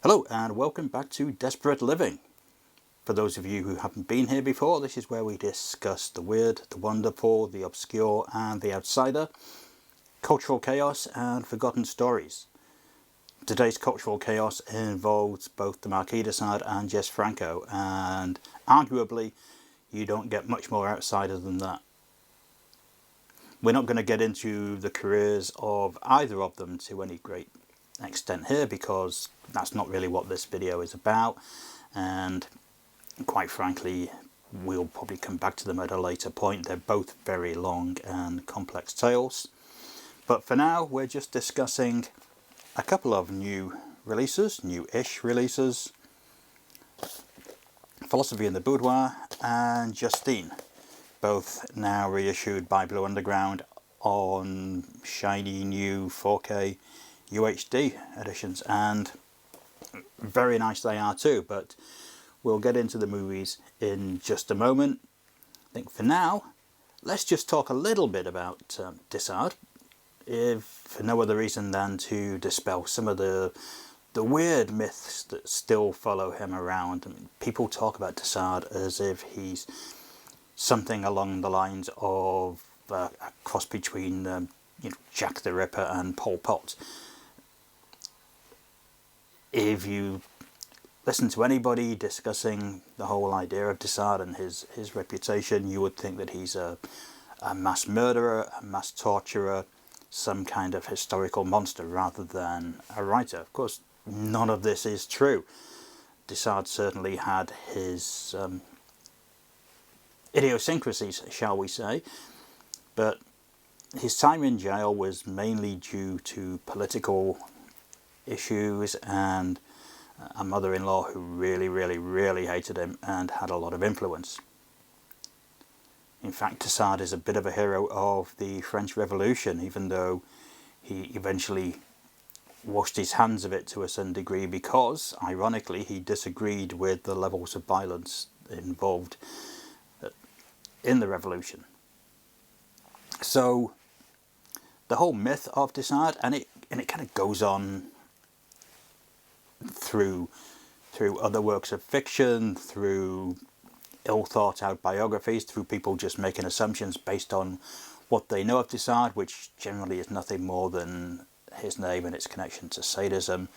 Hello and welcome back to Desperate Living. For those of you who haven't been here before, this is where we discuss the weird, the wonderful, the obscure and the outsider, cultural chaos and forgotten stories. Today's cultural chaos involves both the Marquis de Sade and Jess Franco, and arguably you don't get much more outsider than that. We're not going to get into the careers of either of them to any great extent here because that's not really what this video is about, and quite frankly we'll probably come back to them at a later point. They're both very long and complex tales, but for now we're just discussing a couple of new releases, new-ish releases: Philosophy in the Boudoir and Justine, both now reissued by Blue Underground on shiny new 4K UHD editions, and very nice they are too, but we'll get into the movies in just a moment. I think for now let's just talk a little bit about De Sade, if for no other reason than to dispel some of the weird myths that still follow him around. I mean, people talk about De Sade as if he's something along the lines of a cross between Jack the Ripper and Pol Pot. If you listen to anybody discussing the whole idea of De Sade and his reputation, you would think that he's a mass murderer, a mass torturer, some kind of historical monster rather than a writer. Of course, none of this is true. De Sade certainly had his idiosyncrasies, shall we say, but his time in jail was mainly due to political issues and a mother-in-law who really hated him and had a lot of influence. In fact, De Sade is a bit of a hero of the French Revolution, even though he eventually washed his hands of it to a certain degree because, ironically, he disagreed with the levels of violence involved in the revolution. So the whole myth of De Sade, and it kind of goes on through other works of fiction, through ill-thought-out biographies, through people just making assumptions based on what they know of De Sade, which generally is nothing more than his name and its connection to sadism,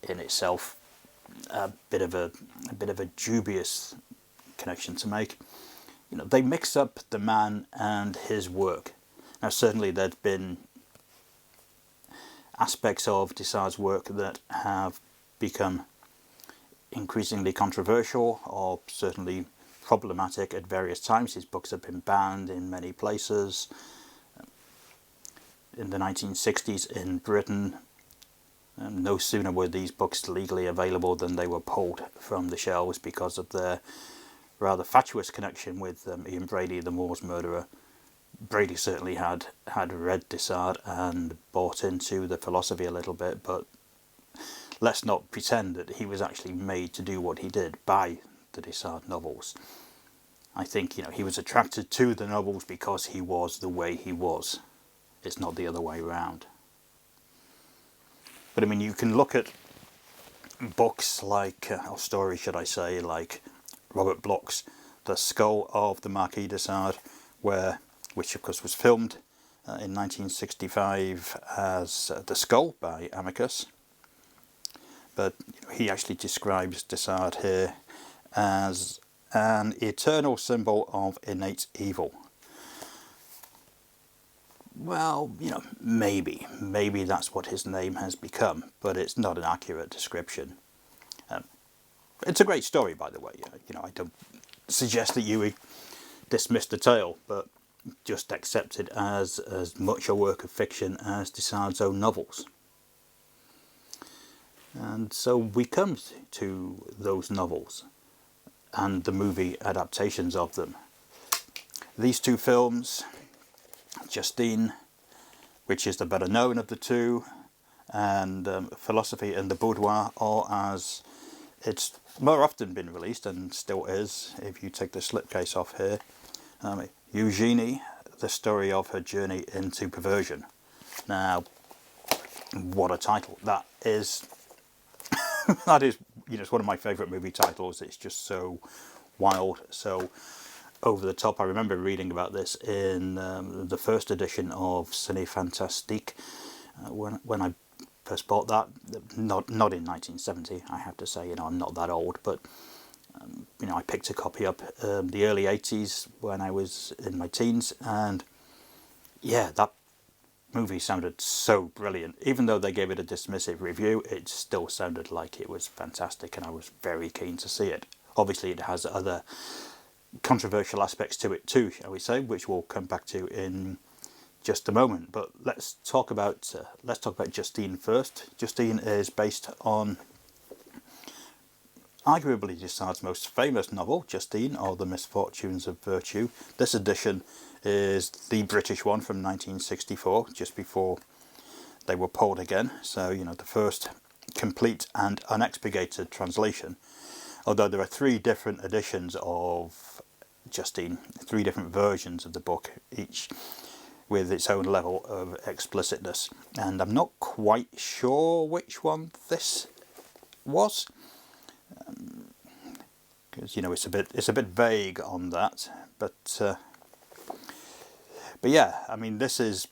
in itself a bit of a dubious connection to make. You know, they mix up the man and his work. Now, certainly there's been aspects of De Sade's work that have become increasingly controversial or certainly problematic at various times. His books have been banned in many places. In the 1960s in Britain, no sooner were these books legally available than they were pulled from the shelves because of their rather fatuous connection with Ian Brady, the Moors murderer. Brady certainly had read De Sade and bought into the philosophy a little bit, but let's not pretend that he was actually made to do what he did by the De Sade novels. I think he was attracted to the novels because he was the way he was. It's not the other way around. But I mean, you can look at books like, or stories should I say, like Robert Bloch's The Skull of the Marquis de Sade, which of course was filmed in 1965 as The Skull by Amicus. But he actually describes De Sade here as an eternal symbol of innate evil. Well, maybe that's what his name has become, but it's not an accurate description. It's a great story, by the way. I don't suggest that you dismiss the tale, but just accept it as much a work of fiction as De Sade's own novels. And so we come to those novels and the movie adaptations of them. These two films, Justine, which is the better known of the two, and Philosophy in the Boudoir, or as it's more often been released and still is, if you take the slipcase off here, Eugenie, the story of her journey into perversion. Now, what a title. That is that is, it's one of my favourite movie titles. It's just so wild, so over the top. I remember reading about this in the first edition of Ciné Fantastique when I first bought that. Not in 1970, I have to say. I'm not that old, but I picked a copy up the early 80s when I was in my teens, and yeah, that movie sounded so brilliant. Even though they gave it a dismissive review, it still sounded like it was fantastic, and I was very keen to see it. Obviously, it has other controversial aspects to it too, shall we say, which we'll come back to in just a moment. But let's talk about Justine first. Justine is based on arguably De Sade's most famous novel, Justine, or The Misfortunes of Virtue. This edition is the British one from 1964, just before they were pulled again. So, the first complete and unexpurgated translation. Although there are 3 different editions of Justine, 3 different versions of the book, each with its own level of explicitness. And I'm not quite sure which one this was, because it's a bit vague on that. But yeah, I mean, this is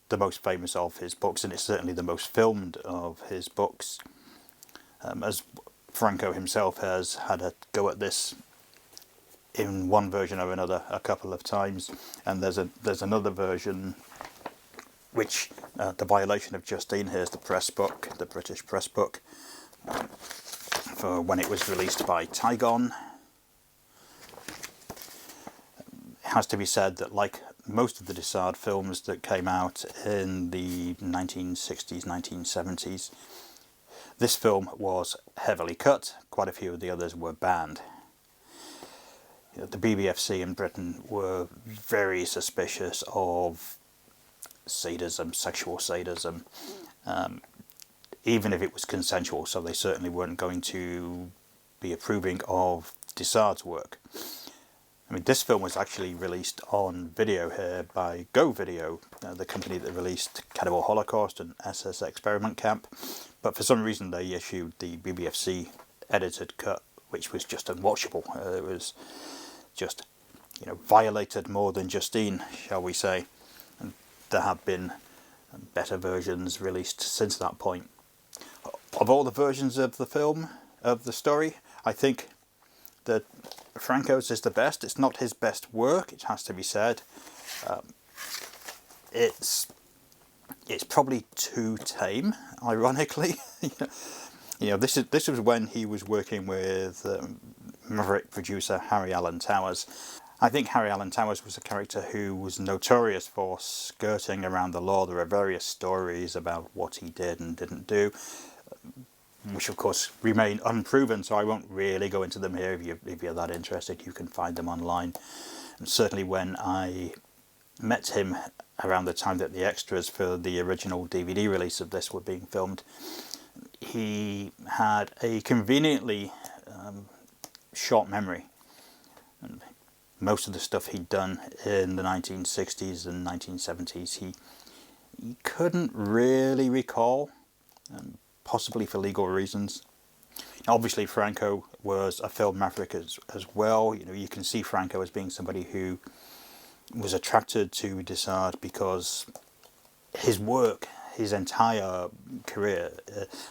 the most famous of his books, and it's certainly the most filmed of his books. As Franco himself has had a go at this in one version or another a couple of times, and there's another version which the violation of Justine, here's the press book, the British press book, for when it was released by Tygon. It has to be said that, like most of the De Sade films that came out in the 1960s, 1970s, this film was heavily cut. Quite a few of the others were banned. The BBFC in Britain were very suspicious of sadism, sexual sadism, even if it was consensual, so they certainly weren't going to be approving of De Sade's work. I mean, this film was actually released on video here by Go Video, the company that released Cannibal Holocaust and SS Experiment Camp. But for some reason they issued the BBFC edited cut, which was just unwatchable. It was just, violated more than Justine, shall we say. And there have been better versions released since that point. Of all the versions of the film, of the story, I think that Franco's is the best. It's not his best work, it has to be said. It's probably too tame, ironically. This was when he was working with maverick producer Harry Alan Towers. I think Harry Alan Towers was a character who was notorious for skirting around the law. There are various stories about what he did and didn't do, which of course remain unproven, so I won't really go into them here. If you're that interested, you can find them online. And certainly when I met him around the time that the extras for the original DVD release of this were being filmed, he had a conveniently short memory. And most of the stuff he'd done in the 1960s and 1970s, he couldn't really recall, possibly for legal reasons. Obviously, Franco was a film maverick as well. You can see Franco as being somebody who was attracted to De Sade because his work, his entire career,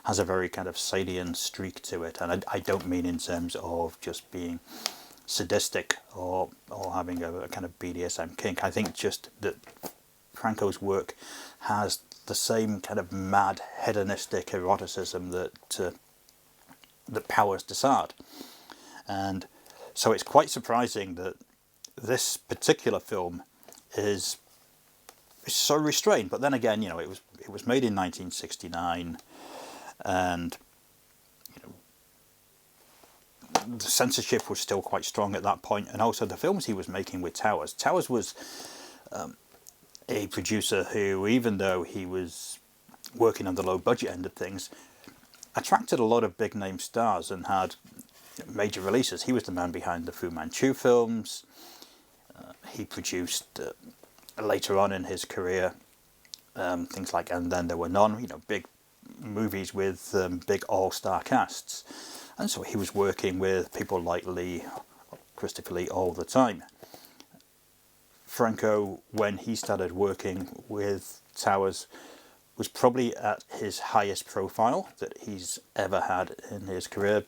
has a very kind of Sadian streak to it. And I don't mean in terms of just being sadistic or having a kind of BDSM kink. I think just that Franco's work has the same kind of mad hedonistic eroticism that powers De Sade. And so it's quite surprising that this particular film is so restrained. But then again, it was made in 1969, and the censorship was still quite strong at that point. And also the films he was making with Towers. Towers was a producer who, even though he was working on the low budget end of things, attracted a lot of big name stars and had major releases. He was the man behind the Fu Manchu films. He produced later on in his career things like And Then There Were None, big movies with big all-star casts, and so he was working with people like Christopher Lee all the time. Franco, when he started working with Towers, was probably at his highest profile that he's ever had in his career.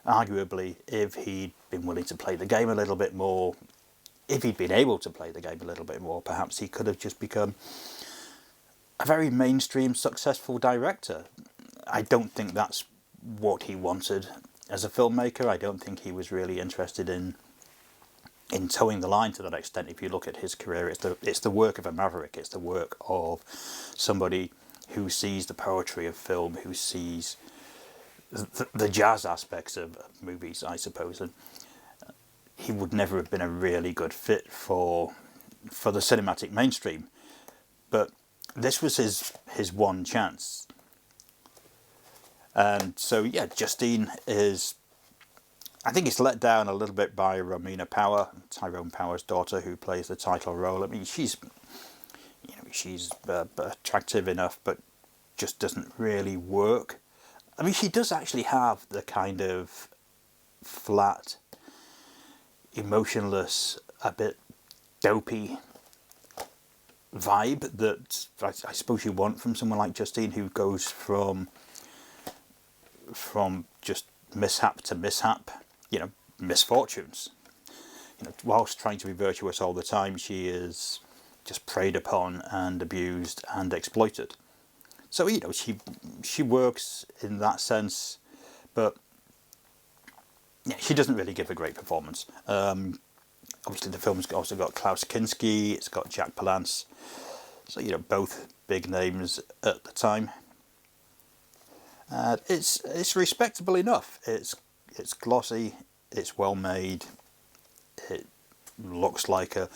Arguably, if he'd been willing to play the game a little bit more, if he'd been able to play the game a little bit more, perhaps he could have just become a very mainstream, successful director. I don't think that's what he wanted as a filmmaker. I don't think he was really interested in towing the line to that extent. If you look at his career, it's the work of a maverick. It's the work of somebody who sees the poetry of film, who sees the jazz aspects of movies, I suppose. And he would never have been a really good fit for the cinematic mainstream. But this was his one chance. And so, yeah, Justine is, I think he's let down a little bit by Romina Power, Tyrone Power's daughter, who plays the title role. I mean, she's attractive enough, but just doesn't really work. I mean, she does actually have the kind of flat, emotionless, a bit dopey vibe that I suppose you want from someone like Justine, who goes from just mishap to mishap, misfortunes. Whilst trying to be virtuous all the time, she is just preyed upon and abused and exploited. So, she works in that sense, but yeah, she doesn't really give a great performance. Obviously, the film's also got Klaus Kinski, it's got Jack Palance, so both big names at the time. It's respectable enough. It's glossy. It's well made. It looks like a,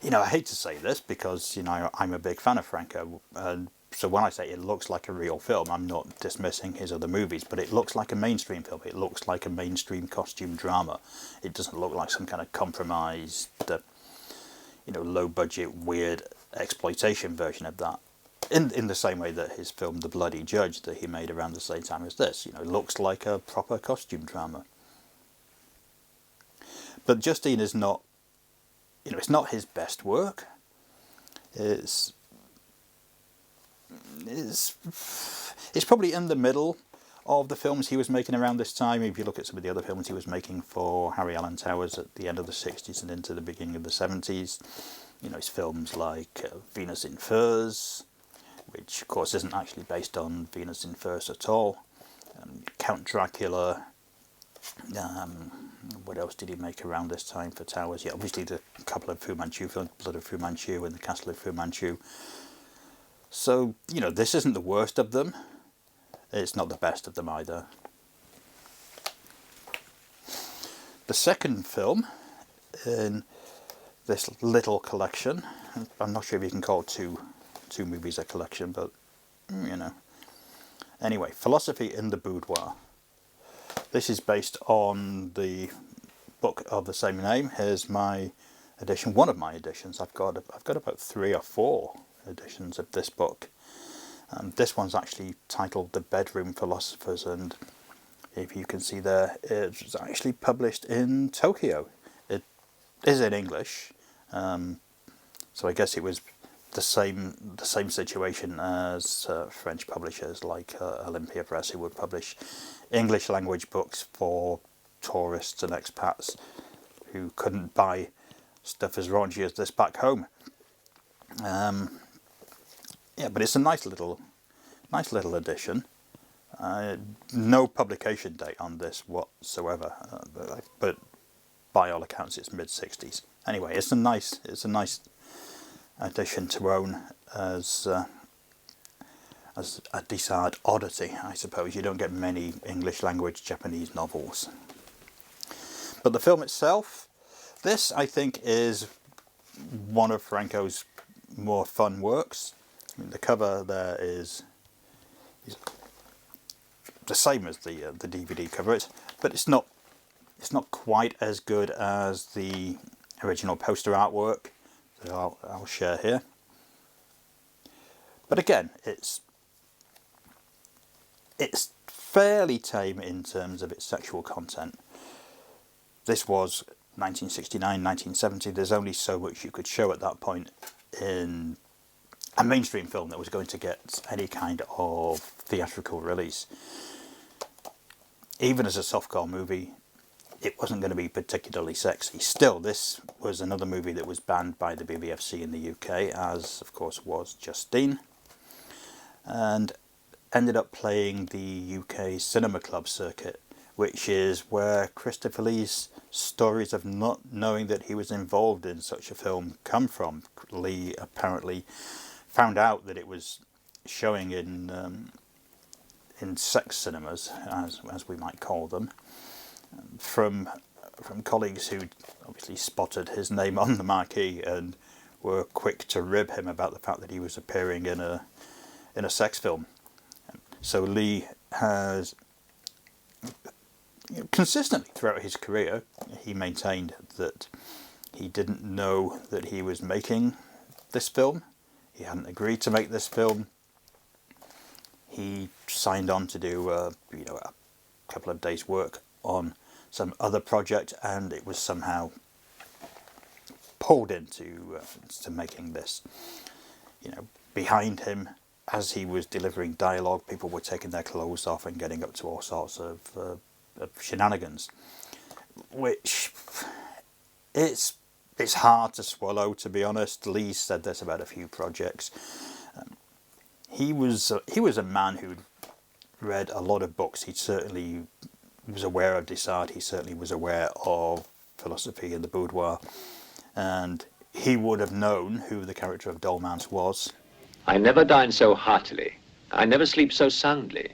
I hate to say this because I'm a big fan of Franco, and so when I say it looks like a real film, I'm not dismissing his other movies, but it looks like a mainstream film. It looks like a mainstream costume drama. It doesn't look like some kind of compromised, low budget, weird exploitation version of that. In the same way that his film The Bloody Judge, that he made around the same time as this, looks like a proper costume drama. But Justine is not, it's not his best work. It's probably in the middle of the films he was making around this time. If you look at some of the other films he was making for Harry Alan Towers at the end of the 60s and into the beginning of the 70s, his films like Venus in Furs, which of course isn't actually based on Venus in Furs at all, Count Dracula. What else did he make around this time for Towers? Yeah, obviously the couple of Fu Manchu films, Blood of Fu Manchu and The Castle of Fu Manchu. So, this isn't the worst of them. It's not the best of them either. The second film in this little collection, I'm not sure if you can call two movies a collection, but, Anyway, Philosophy in the Boudoir. This is based on the book of the same name. Here's my edition, one of my editions. I've got about 3 or 4 editions of this book. This one's actually titled The Bedroom Philosophers, and if you can see there, it's actually published in Tokyo. It is in English, so I guess it was the same situation as French publishers like Olympia Press, who would publish English language books for tourists and expats who couldn't buy stuff as raunchy as this back home. Yeah, but it's a nice little edition. No publication date on this whatsoever, but by all accounts it's mid-60s. Anyway, it's a nice edition to own as a De Sade oddity, I suppose. You don't get many English language Japanese novels. But the film itself, this I think is one of Franco's more fun works. I mean, the cover there is the same as the DVD cover, but it's not quite as good as the original poster artwork that I'll share here. But again, it's it's fairly tame in terms of its sexual content. This was 1969, 1970. There's only so much you could show at that point in a mainstream film that was going to get any kind of theatrical release. Even as a softcore movie, it wasn't going to be particularly sexy. Still, this was another movie that was banned by the BBFC in the UK, as of course was Justine, and ended up playing the UK Cinema Club circuit, which is where Christopher Lee's stories of not knowing that he was involved in such a film come from. Lee apparently found out that it was showing in sex cinemas, as we might call them, from colleagues who obviously spotted his name on the marquee and were quick to rib him about the fact that he was appearing in a sex film. So Lee has consistently throughout his career, he maintained that he didn't know that he was making this film. He hadn't agreed to make this film. He signed on to do a couple of days' work on some other project, and it was somehow pulled into making this. Behind him, as he was delivering dialogue, people were taking their clothes off and getting up to all sorts of shenanigans, which it's hard to swallow, to be honest. Lee said this about a few projects. He was a man who read a lot of books. He certainly was aware of De Sade. He certainly was aware of Philosophy and the Boudoir, and he would have known who the character of Dolmans was. I never dine so heartily, I never sleep so soundly,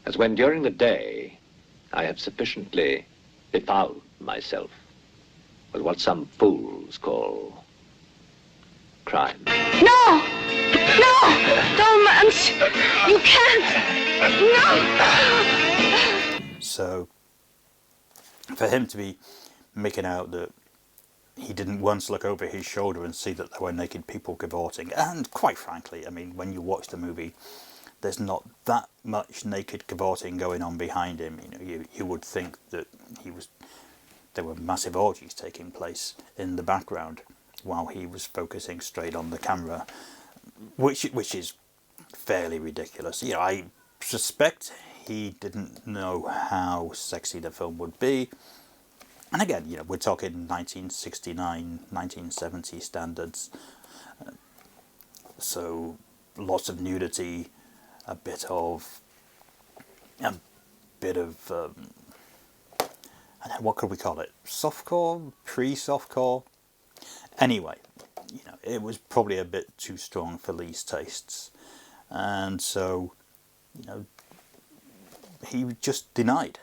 as when during the day I have sufficiently befouled myself with what some fools call crime. No! No! Dolmans! You can't! No! So, for him to be making out that he didn't once look over his shoulder and see that there were naked people cavorting, and quite frankly, I mean, when you watch the movie, there's not that much naked cavorting going on behind him. You would think that there were massive orgies taking place in the background while he was focusing straight on the camera, which is fairly ridiculous. I suspect he didn't know how sexy the film would be. And again, we're talking 1969, 1970 standards. So lots of nudity, a bit of what could we call it? Softcore, pre-softcore. Anyway, it was probably a bit too strong for Lee's tastes, and so he just denied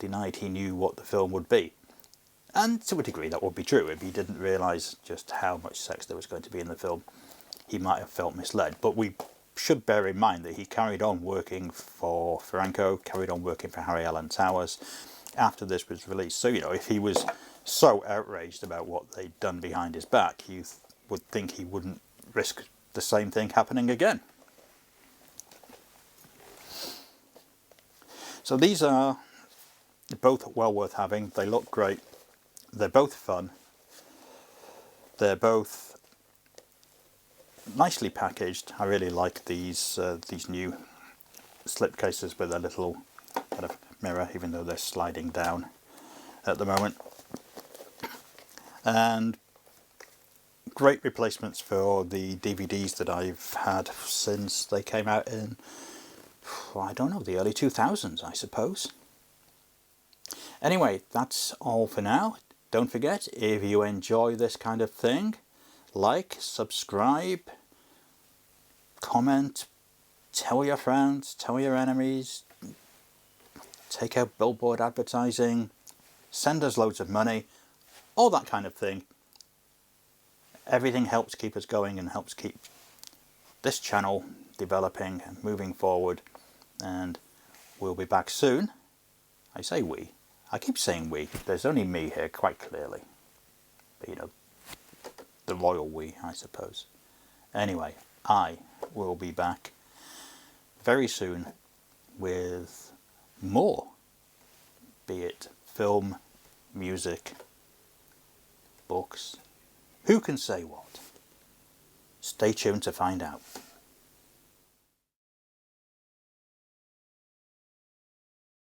he knew what the film would be. And to a degree that would be true. If he didn't realise just how much sex there was going to be in the film, he might have felt misled. But we should bear in mind that he carried on working for Franco, carried on working for Harry Alan Towers after this was released. So, if he was so outraged about what they'd done behind his back, you would think he wouldn't risk the same thing happening again. So these are both well worth having. They look great. They're both fun. They're both nicely packaged. I really like these new slipcases with a little kind of mirror, even though they're sliding down at the moment. And great replacements for the DVDs that I've had since they came out in, I don't know, the early 2000s, I suppose. Anyway, that's all for now. Don't forget, if you enjoy this kind of thing, like, subscribe, comment, tell your friends, tell your enemies, take out billboard advertising, send us loads of money, all that kind of thing. Everything helps keep us going and helps keep this channel developing and moving forward. And we'll be back soon. I say we. I keep saying we. There's only me here, quite clearly. But, the royal we, I suppose. Anyway, I will be back very soon with more, be it film, music, books. Who can say what? Stay tuned to find out.